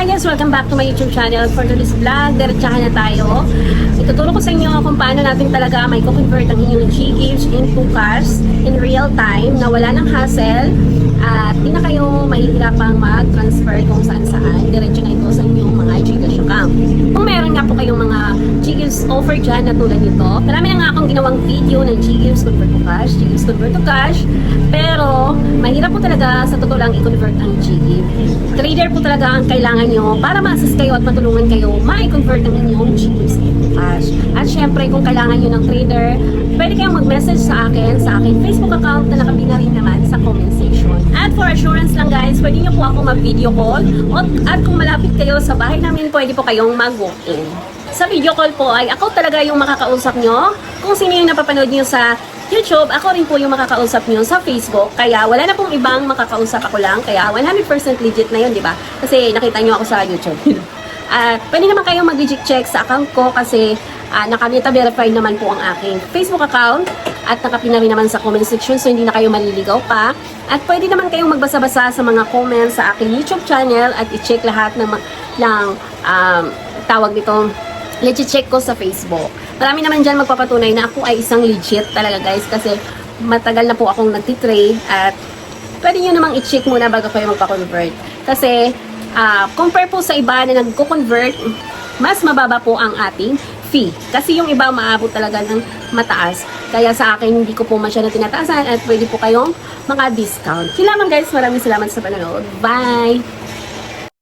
Hi guys! Welcome back to my YouTube channel. For today's vlog, diretsahan na tayo. Ituturo ko sa inyo kung paano natin talaga may convert ang inyong Gcash into cash in real time na wala ng hassle at di na kayo mahihirapang mag-transfer kung saan-saan. Diretso na ito sa inyong mga Gcash account. Kung meron nga po kayong mga Gcash offer dyan na tulad nito, marami na nga akong ginawang video ng Gcash convert to cash, Gcash convert to cash, pero mahirap po talaga sa totoo lang i-convert ang Gcash. Trader po talaga ang kailangan nyo para ma-assist kayo at matulungan kayo ma-convert ang inyong Gcash into cash. At syempre, kung kailangan nyo ng trader, pwede kayong mag-message sa aking Facebook account na nakabina rin naman sa comment section. At for assurance lang guys, pwede nyo po ako mag-video call at kung malapit kayo sa bahay namin, pwede po kayong mag-walk-in. Sa video call po ay ako talaga yung makakausap nyo. Kung sino yung napapanood nyo sa YouTube, ako rin po yung makakausap nyo sa Facebook. Kaya wala na pong ibang makakausap, ako lang. Kaya 100% legit na yun, di ba? Kasi nakita nyo ako sa YouTube. At pwede naman kayong mag-legit check sa account ko kasi nakabeta-verified naman po ang aking Facebook account at nakapina rin naman sa comment section, so hindi na kayo maliligaw pa. At pwede naman kayong magbasa-basa sa mga comments sa aking YouTube channel at i-check lahat ng tawag nito, legit check ko sa Facebook. Marami naman dyan magpapatunay na ako ay isang legit talaga guys kasi matagal na po akong nagtitrade at pwede nyo namang i-check muna bago kayo magpa-convert. Kasi compare po sa iba na nagko-convert, mas mababa po ang ating fee. Kasi yung iba maabot talaga ng mataas. Kaya sa akin hindi ko po masyadong tinataasan at pwede po kayong maka-discount. Yun lamang guys, maraming salamat sa panonood. Bye!